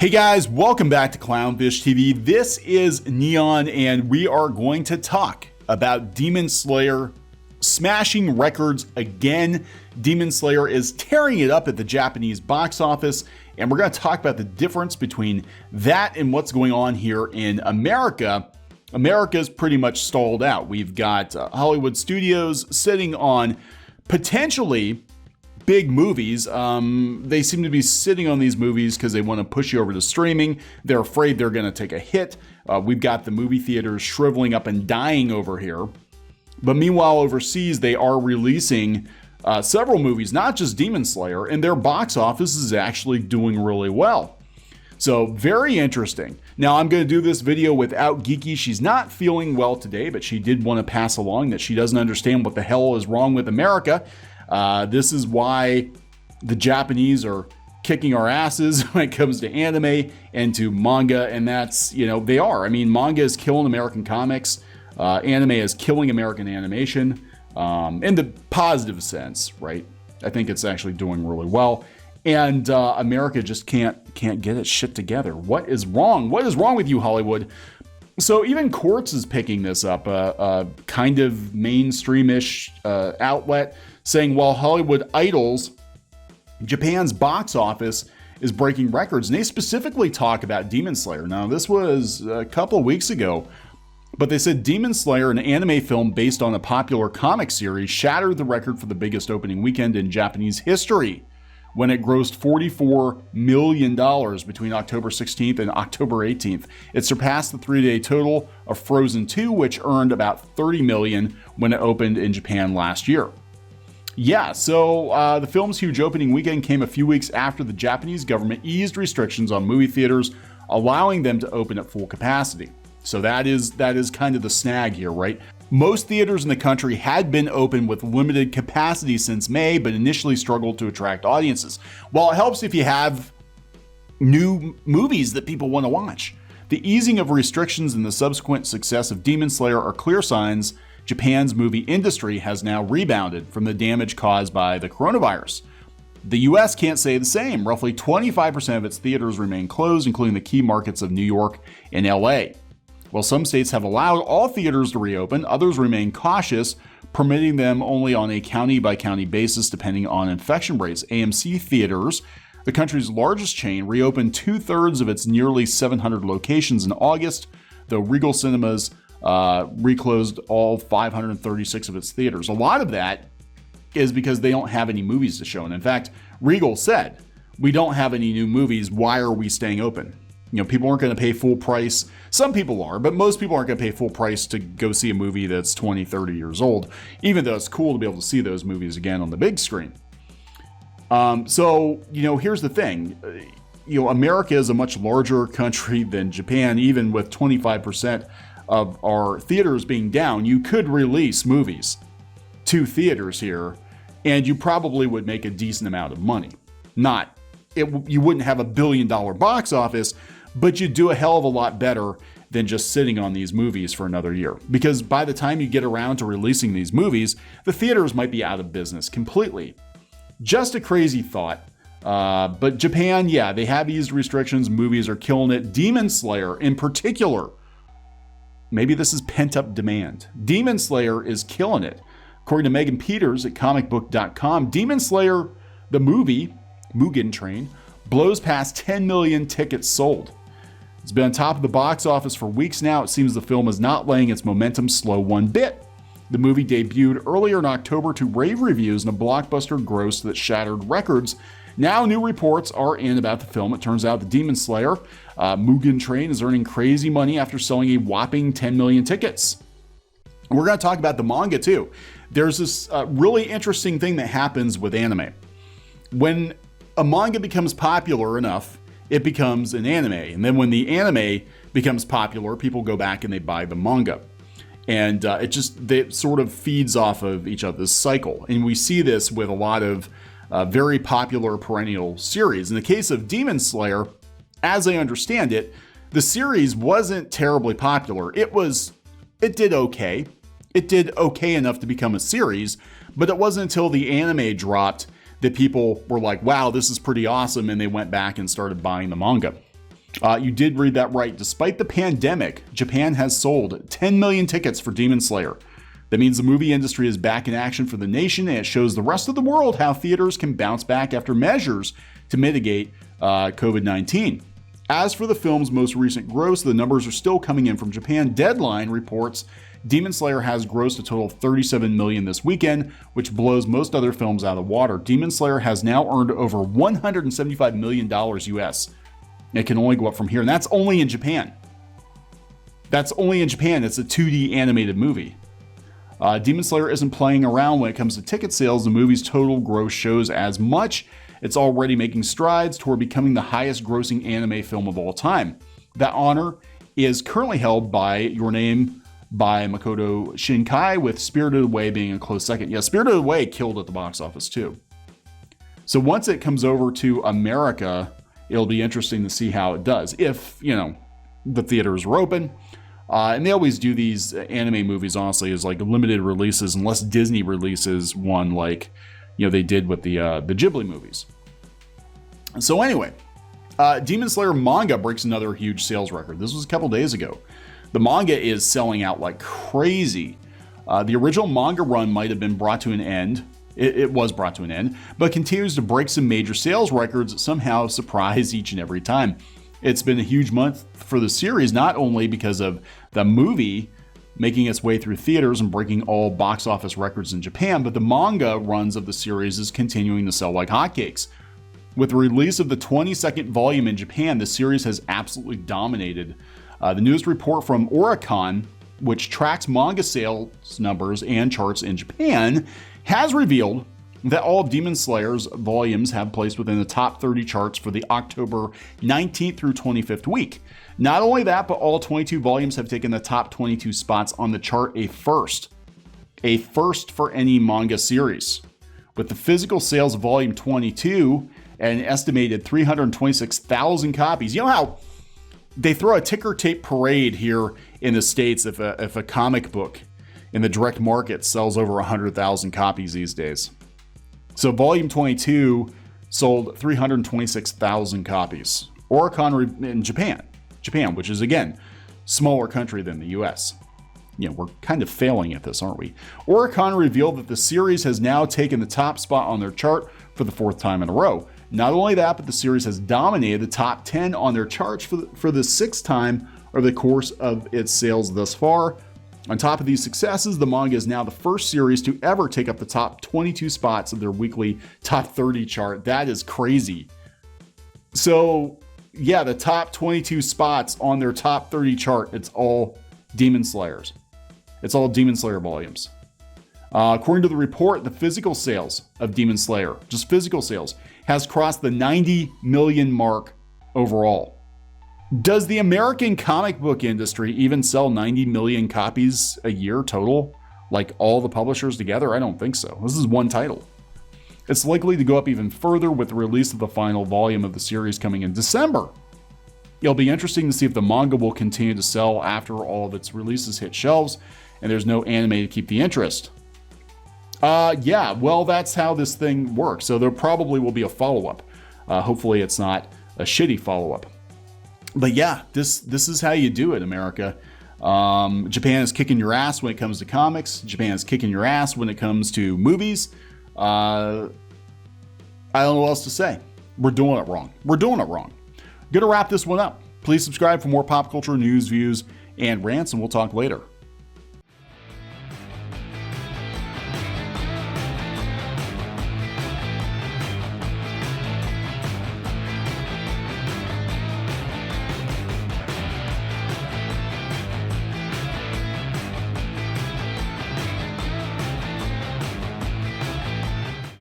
Hey guys, welcome back to Clownfish TV. This is Kneon, and we are going to talk about Demon Slayer smashing records again. Demon Slayer is tearing it up at the Japanese box office, and we're going to talk about the difference between that and what's going on here in America. America's pretty much stalled out. We've got Hollywood studios sitting on potentially big movies. They seem to be sitting on these movies because they want to push you over to streaming. They're afraid they're going to take a hit. We've got the movie theaters shriveling up and dying over here. But meanwhile, overseas, they are releasing several movies, not just Demon Slayer, and their box office is actually doing really well. So very interesting. Now, I'm going to do this video without Geeky. She's not feeling well today, but she did want to pass along that she doesn't understand what the hell is wrong with America. This is why the Japanese are kicking our asses when it comes to anime and to manga, and that's, they are. I mean, manga is killing American comics. Anime is killing American animation in the positive sense, right? I think it's actually doing really well. And America just can't get its shit together. What is wrong? What is wrong with you, Hollywood? So even Quartz is picking this up, a kind of mainstreamish outlet, saying while Hollywood idles, Japan's box office is breaking records. And they specifically talk about Demon Slayer. Now, this was a couple of weeks ago, but they said Demon Slayer, an anime film based on a popular comic series, shattered the record for the biggest opening weekend in Japanese history when it grossed $44 million between October 16th and October 18th. It surpassed the three-day total of Frozen 2, which earned about $30 million when it opened in Japan last year. Yeah, so the film's huge opening weekend came a few weeks after the Japanese government eased restrictions on movie theaters, allowing them to open at full capacity. So that is kind of the snag here, right? Most theaters in the country had been open with limited capacity since May, but initially struggled to attract audiences. Well, it helps if you have new movies that people want to watch. The easing of restrictions and the subsequent success of Demon Slayer are clear signs Japan's movie industry has now rebounded from the damage caused by the coronavirus. The US can't say the same. Roughly 25% of its theaters remain closed, including the key markets of New York and LA. While some states have allowed all theaters to reopen, others remain cautious, permitting them only on a county-by-county basis depending on infection rates. AMC Theaters, the country's largest chain, reopened two-thirds of its nearly 700 locations in August, though Regal Cinemas reclosed all 536 of its theaters. A lot of that is because they don't have any movies to show. And in fact, Regal said, "We don't have any new movies. Why are we staying open?" People aren't going to pay full price. Some people are, but most people aren't going to pay full price to go see a movie that's 20, 30 years old, even though it's cool to be able to see those movies again on the big screen. So here's the thing. America is a much larger country than Japan. Even with 25% of our theaters being down, you could release movies to theaters here, and you probably would make a decent amount of money. You wouldn't have $1 billion box office, but you'd do a hell of a lot better than just sitting on these movies for another year. Because by the time you get around to releasing these movies, the theaters might be out of business completely. Just a crazy thought. But Japan, yeah, they have eased restrictions. Movies are killing it. Demon Slayer in particular. Maybe this is pent-up demand. Demon Slayer is killing it. According to Megan Peters at comicbook.com, Demon Slayer, the movie, Mugen Train, blows past 10 million tickets sold. It's been on top of the box office for weeks now. It seems the film is not letting its momentum slow one bit. The movie debuted earlier in October to rave reviews and a blockbuster gross that shattered records. Now new reports are in about the film. It turns out the Demon Slayer, Mugen Train, is earning crazy money after selling a whopping 10 million tickets. And we're going to talk about the manga too. There's this really interesting thing that happens with anime. When a manga becomes popular enough, it becomes an anime. And then when the anime becomes popular, people go back and they buy the manga. And it sort of feeds off of each other's cycle. And we see this with a lot of very popular perennial series. In the case of Demon Slayer, as I understand it, the series wasn't terribly popular. It did okay. It did okay enough to become a series, but it wasn't until the anime dropped that people were like, wow, this is pretty awesome, and they went back and started buying the manga. You did read that right. Despite the pandemic, Japan has sold 10 million tickets for Demon Slayer. That means the movie industry is back in action for the nation, and it shows the rest of the world how theaters can bounce back after measures to mitigate COVID-19. As for the film's most recent gross, the numbers are still coming in from Japan. Deadline reports Demon Slayer has grossed a total of $37 million this weekend, which blows most other films out of the water. Demon Slayer has now earned over $175 million US. It can only go up from here, and that's only in Japan. That's only in Japan. It's a 2D animated movie. Demon Slayer isn't playing around when it comes to ticket sales. The movie's total gross shows as much. It's already making strides toward becoming the highest grossing anime film of all time. That honor is currently held by Your Name by Makoto Shinkai, with Spirited Away being a close second. Yeah, Spirited Away killed at the box office too. So once it comes over to America, it'll be interesting to see how it does. If, the theaters are open. And they always do these anime movies, honestly, as like limited releases, unless Disney releases one like, they did with the Ghibli movies. So anyway, Demon Slayer manga breaks another huge sales record. This was a couple days ago. The manga is selling out like crazy. The original manga run might have been brought to an end. It was brought to an end, but continues to break some major sales records that somehow surprise each and every time. It's been a huge month for the series, not only because of the movie making its way through theaters and breaking all box office records in Japan, but the manga runs of the series is continuing to sell like hotcakes. With the release of the 22nd volume in Japan, the series has absolutely dominated. The newest report from Oricon, which tracks manga sales numbers and charts in Japan, has revealed that all of Demon Slayer's volumes have placed within the top 30 charts for the October 19th through 25th week. Not only that, but all 22 volumes have taken the top 22 spots on the chart, a first for any manga series. With the physical sales of volume 22 and an estimated 326,000 copies. You know how they throw a ticker tape parade here in the States if a comic book in the direct market sells over 100,000 copies these days. So volume 22 sold 326,000 copies. Oricon in Japan, which is again, smaller country than the US. We're kind of failing at this, aren't we? Oricon revealed that the series has now taken the top spot on their chart for the fourth time in a row. Not only that, but the series has dominated the top 10 on their charts for the sixth time over the course of its sales thus far. On top of these successes, the manga is now the first series to ever take up the top 22 spots of their weekly top 30 chart. That is crazy. So, yeah, the top 22 spots on their top 30 chart, it's all Demon Slayers. It's all Demon Slayer volumes. According to the report, the physical sales of Demon Slayer, just physical sales, has crossed the 90 million mark overall. Does the American comic book industry even sell 90 million copies a year total? Like all the publishers together? I don't think so. This is one title. It's likely to go up even further with the release of the final volume of the series coming in December. It'll be interesting to see if the manga will continue to sell after all of its releases hit shelves and there's no anime to keep the interest. That's how this thing works. So there probably will be a follow-up. Hopefully it's not a shitty follow-up. But yeah, this is how you do it, America. Japan is kicking your ass when it comes to comics. Japan is kicking your ass when it comes to movies. I don't know what else to say. We're doing it wrong. Gonna wrap this one up. Please subscribe for more pop culture news, views, and rants, and we'll talk later.